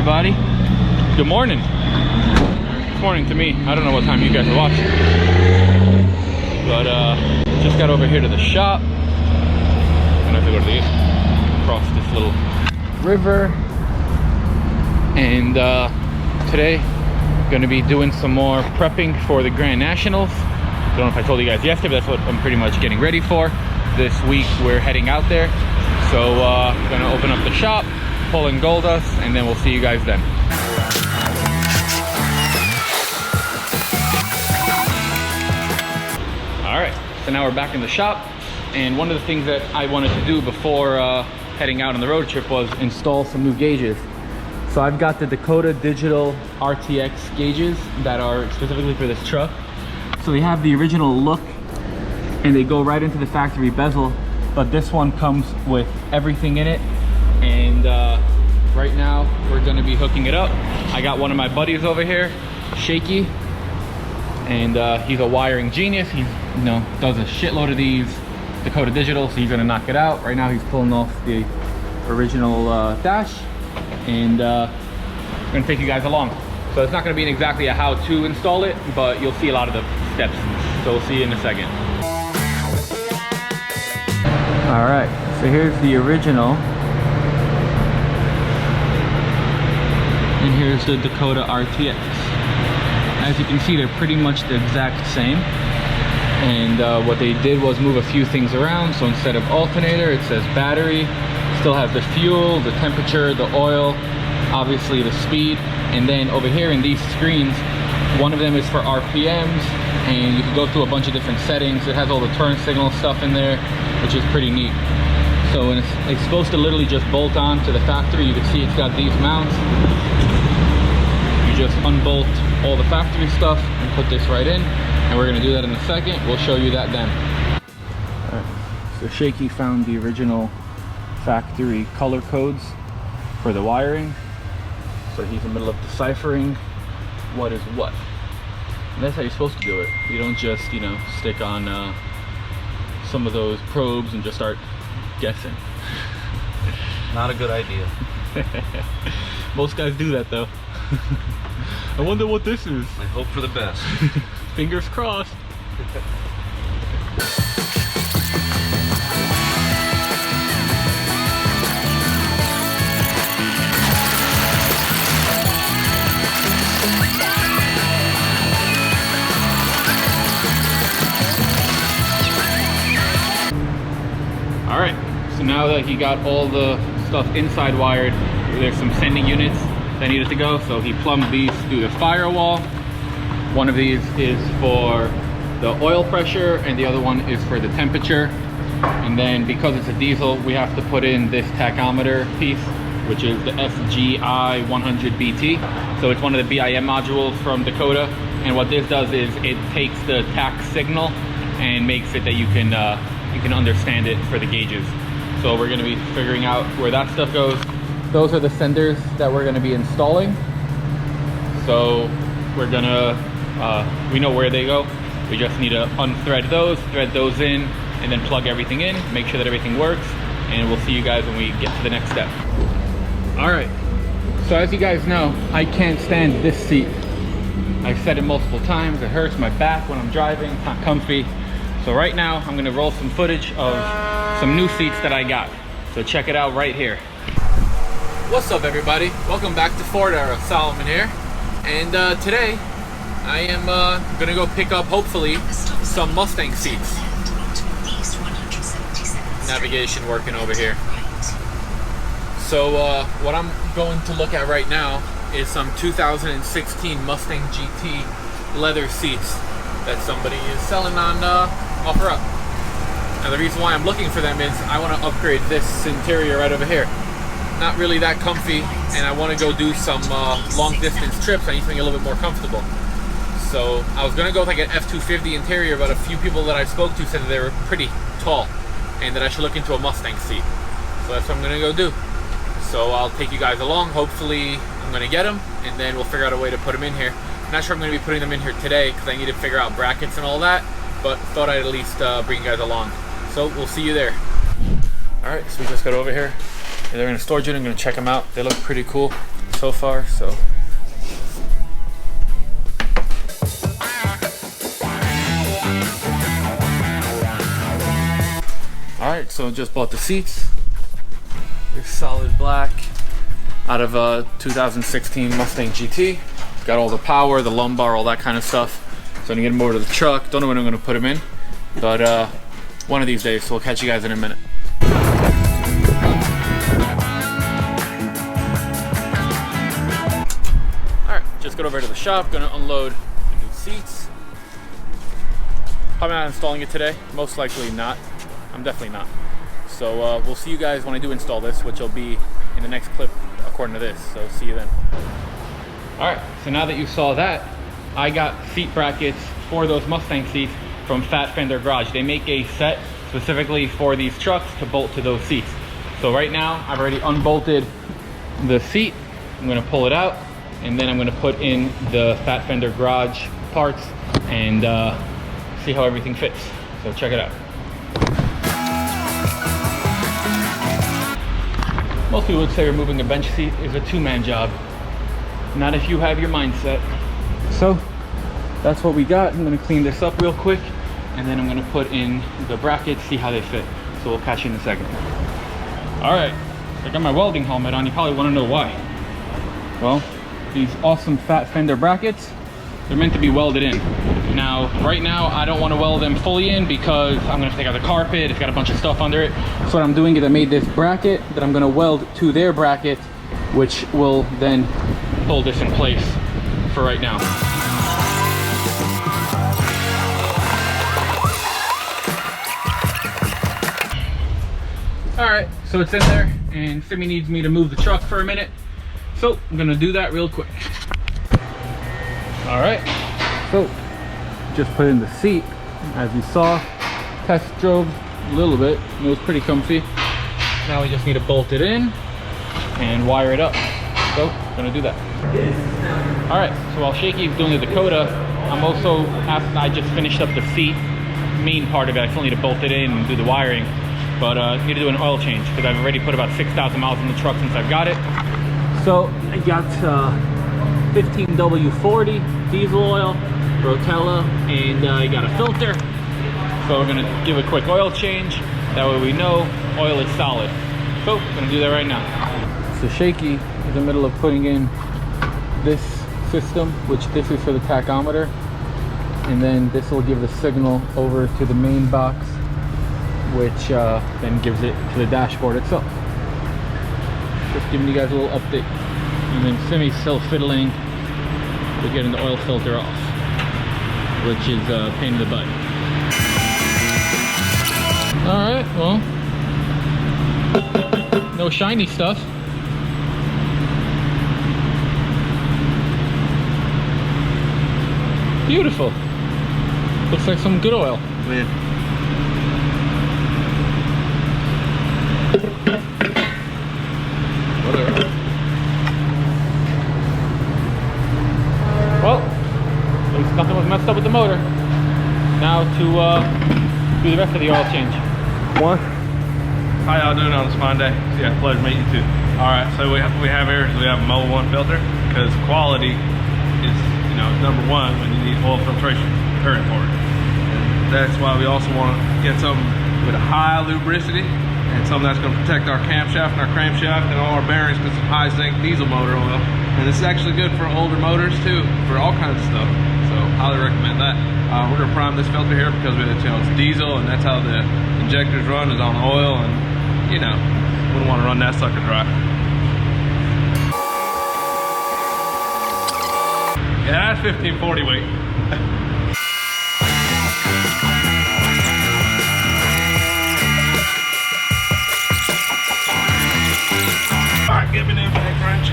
everybody. Good morning. It's morning to me. I don't know what time you guys are watching. But just got over here to the shop. I'm gonna have to go to the across this little river. And today gonna be doing some more prepping for the Grand Nationals. Don't know if I told you guys yesterday, but that's what I'm pretty much getting ready for. This week we're heading out there. So gonna open up the shop, pull in gold dust, and then we'll see you guys then. All right, so now we're back in the shop, and one of the things that I wanted to do before heading out on the road trip was install some new gauges. So I've got the Dakota Digital RTX gauges that are specifically for this truck. So they have the original look, and they go right into the factory bezel, but this one comes with everything in it. And right now we're going to be hooking it up. I got one of my buddies over here, Shaky, and he's a wiring genius. He does a shitload of these Dakota Digital, so he's going to knock it out. Right now he's pulling off the original dash, and I'm going to take you guys along. So it's not going to be exactly a how to install it, but you'll see a lot of the steps. So we'll see you in a second. All right, so here's the original. And here's the Dakota RTX. As you can see, they're pretty much the exact same. And what they did was move a few things around. So instead of alternator, it says battery. Still have the fuel, the temperature, the oil, obviously the speed. And then over here in these screens, one of them is for RPMs, and you can go through a bunch of different settings. It has all the turn signal stuff in there, which is pretty neat. So when it's supposed to literally just bolt on to the factory. You can see it's got these mounts. You just unbolt all the factory stuff and put this right in, and we're going to do that in a second. We'll show you that then. All right. So Shaky found the original factory color codes for the wiring, so he's in the middle of deciphering what is what. And that's how you're supposed to do it. You don't just stick on some of those probes and just start guessing. Not a good idea. Most guys do that though. I wonder what this is. I hope for the best. Fingers crossed. All right, so now that he got all the stuff inside wired, there's some sending units that needed to go. So he plumbed these through the firewall. One of these is for the oil pressure, and the other one is for the temperature. And then because it's a diesel, we have to put in this tachometer piece, which is the SGI 100BT. So it's one of the BIM modules from Dakota. And what this does is it takes the tach signal and makes it that you can understand it for the gauges. So we're going to be figuring out where that stuff goes. Those are the senders that we're going to be installing. So we're going to, we know where they go. We just need to unthread those, thread those in, and then plug everything in, make sure that everything works, and we'll see you guys when we get to the next step. All right, so as you guys know, I can't stand this seat. I've said it multiple times. It hurts my back when I'm driving. It's not comfy. So right now, I'm gonna roll some footage of some new seats that I got. So check it out right here. What's up, everybody? Welcome back to Ford Era. Solomon here. And today, I am gonna go pick up, hopefully, some Mustang seats. Navigation working over here. So what I'm going to look at right now is some 2016 Mustang GT leather seats that somebody is selling on OfferUp. Now the reason why I'm looking for them is I want to upgrade this interior right over here. Not really that comfy, and I want to go do some long distance trips. I need something a little bit more comfortable. So I was going to go with like an F250 interior, but a few people that I spoke to said that they were pretty tall and that I should look into a Mustang seat. So that's what I'm going to go do. So I'll take you guys along. Hopefully I'm going to get them, and then we'll figure out a way to put them in here. I'm not sure I'm going to be putting them in here today because I need to figure out brackets and all that, but thought I'd at least bring you guys along. So we'll see you there. All right, so we just got over here. They're in a storage unit. I'm going to check them out. They look pretty cool. so far, so. All right, so just bought the seats. They're solid black out of a 2016 Mustang GT. Got all the power, the lumbar, all that kind of stuff. So I'm gonna get them over to the truck. Don't know when I'm gonna put them in, but one of these days, so we'll catch you guys in a minute. All right, just got over to the shop, gonna unload the new seats. Probably not installing it today, most likely not. I'm definitely not. So we'll see you guys when I do install this, which will be in the next clip according to this, so see you then. All right, so now that you saw that, I got seat brackets for those Mustang seats from Fat Fender Garage. They make a set specifically for these trucks to bolt to those seats. So right now, I've already unbolted the seat. I'm gonna pull it out, and then I'm gonna put in the Fat Fender Garage parts and see how everything fits. So check it out. Most people would say removing a bench seat is a two-man job. Not if you have your mindset. So that's what we got. I'm gonna clean this up real quick, and then I'm gonna put in the brackets, see how they fit. So we'll catch you in a second. All right, I got my welding helmet on. You probably wanna know why. Well, these awesome Fat Fender brackets, they're meant to be welded in. Now, right now, I don't want to weld them fully in because I'm going to take out the carpet. It's got a bunch of stuff under it. So what I'm doing is I made this bracket that I'm going to weld to their bracket, which will then hold this in place for right now. All right, so it's in there, and Simi needs me to move the truck for a minute. So I'm going to do that real quick. All right, so just put in the seat. As you saw, test drove a little bit, it was pretty comfy. Now we just need to bolt it in and wire it up. So gonna do that. All right, so while Shaky's doing the Dakota, I just finished up the seat main part of it. I still need to bolt it in and do the wiring, but I need to do an oil change because I've already put about 6,000 miles on the truck since I've got it. So I got 15W40 diesel oil, Rotella, and I got a filter. So we're gonna give a quick oil change. That way we know oil is solid. So I'm gonna do that right now. So Shaky is in the middle of putting in this system, which this is for the tachometer, and then this will give the signal over to the main box, which then gives it to the dashboard itself. Just giving you guys a little update. And then Simi's still fiddling with getting the oil filter off, which is a pain in the butt. All right, well, no shiny stuff. Beautiful. Looks like some good oil. Man. Whatever. Well, at least nothing was messed up with the motor. Now to do the rest of the oil change. One. How y'all doing on this Monday? Yeah, pleasure to meet you too. All right, so we have here, we have a Mobil 1 filter because quality is, number one when you need oil filtration. Very important. And that's why we also want to get something with a high lubricity and something that's going to protect our camshaft and our crankshaft and all our bearings with some high zinc diesel motor oil. And this is actually good for older motors too, for all kinds of stuff. So highly recommend that. We're going to prime this filter here because it's diesel, and that's how the injectors run, is on oil, and wouldn't want to run that sucker dry. Yeah, that's 1540 weight. All right, give me the impact wrench.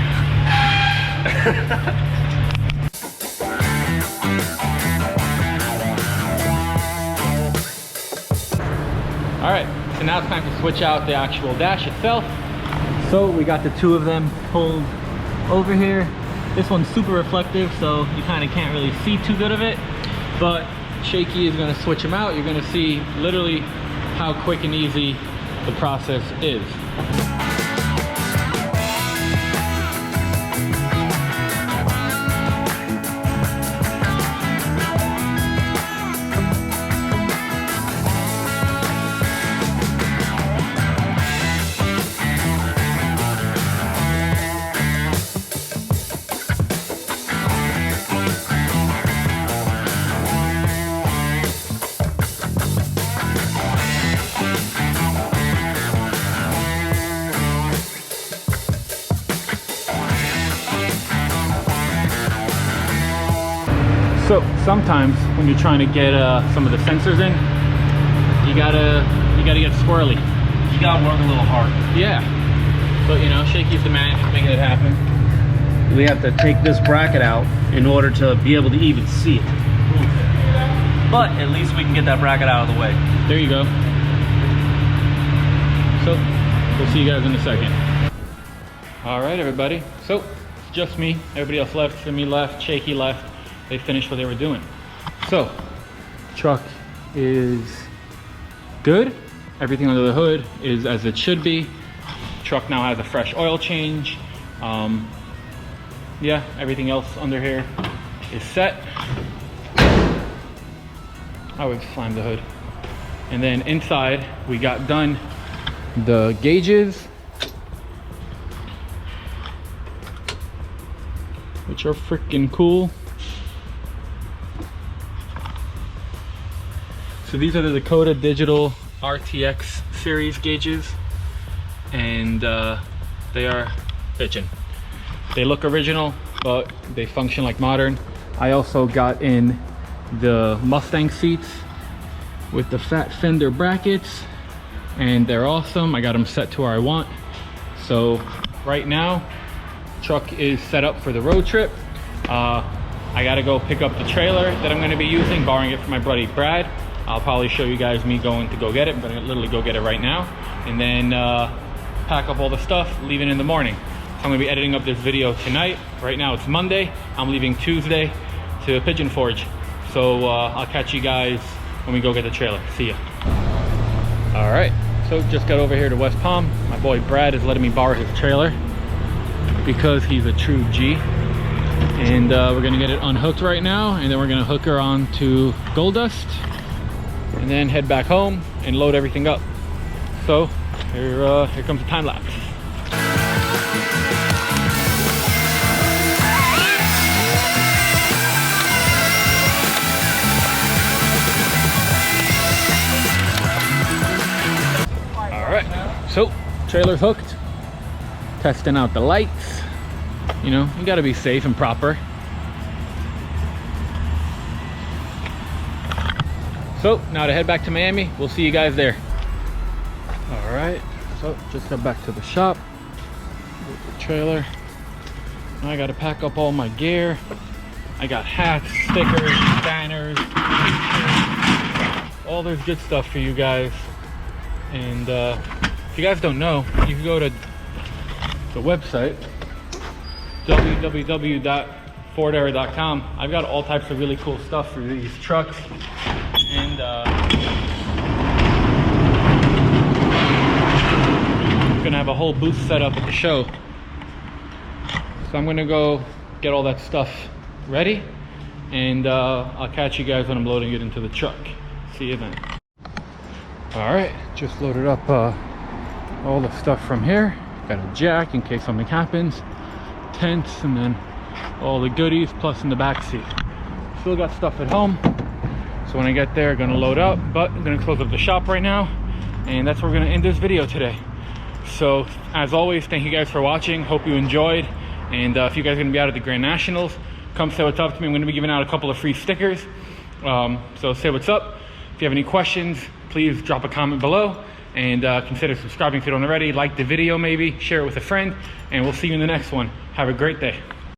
All right, so now it's time to switch out the actual dash itself. So we got the two of them pulled over here. This one's super reflective, so you kind of can't really see too good of it, but Shaky is going to switch them out. You're going to see literally how quick and easy the process is. So sometimes when you're trying to get some of the sensors in, you gotta get squirrely. You gotta work a little hard. Yeah. But you know, Shaky's the man making it happen. We have to take this bracket out in order to be able to even see it. But at least we can get that bracket out of the way. There you go. So we'll see you guys in a second. All right, everybody. So it's just me. Everybody else left. Jimmy left. Shaky left. They finished what they were doing. So truck is good. Everything under the hood is as it should be. Truck now has a fresh oil change. Yeah, everything else under here is set. I would slam the hood. And then inside we got done the gauges, which are freaking cool. So these are the Dakota Digital RTX series gauges, and they are bitchin'. They look original, but they function like modern. I also got in the Mustang seats with the Fat Fender brackets, and they're awesome. I got them set to where I want. So right now, truck is set up for the road trip. I gotta go pick up the trailer that I'm gonna be using, borrowing it from my buddy Brad. I'll probably show you guys me going to go get it, but I'm gonna literally go get it right now. And then pack up all the stuff, leave it in the morning. So I'm gonna be editing up this video tonight. Right now it's Monday. I'm leaving Tuesday to Pigeon Forge. So I'll catch you guys when we go get the trailer. See ya. All right, so just got over here to West Palm. My boy Brad is letting me borrow his trailer because he's a true G. And we're gonna get it unhooked right now, and then we're gonna hook her on to Gold Dust, and then head back home and load everything up. So here comes the time lapse. So trailer's hooked, testing out the lights. You know, you gotta be safe and proper. So now to head back to Miami. We'll see you guys there. All right, so just got back to the shop with the trailer. Now I gotta pack up all my gear. I got hats, stickers, banners, all this good stuff for you guys. And if you guys don't know, you can go to the website www.fordera.com. I've got all types of really cool stuff for these trucks, and I'm gonna have a whole booth set up at the show. So I'm gonna go get all that stuff ready, and I'll catch you guys when I'm loading it into the truck. See you then. All right, just loaded up all the stuff from here. Got a jack in case something happens, tents, and then all the goodies, plus in the back seat. Still got stuff at home, so when I get there, I'm gonna load up, but I'm gonna close up the shop right now, and that's where we're gonna end this video today. So as always, thank you guys for watching. Hope you enjoyed, and if you guys are gonna be out at the Grand Nationals, come say what's up to me. I'm gonna be giving out a couple of free stickers, so say what's up. If you have any questions, please drop a comment below, and consider subscribing if you don't already. Like the video, maybe share it with a friend, and we'll see you in the next one. Have a great day.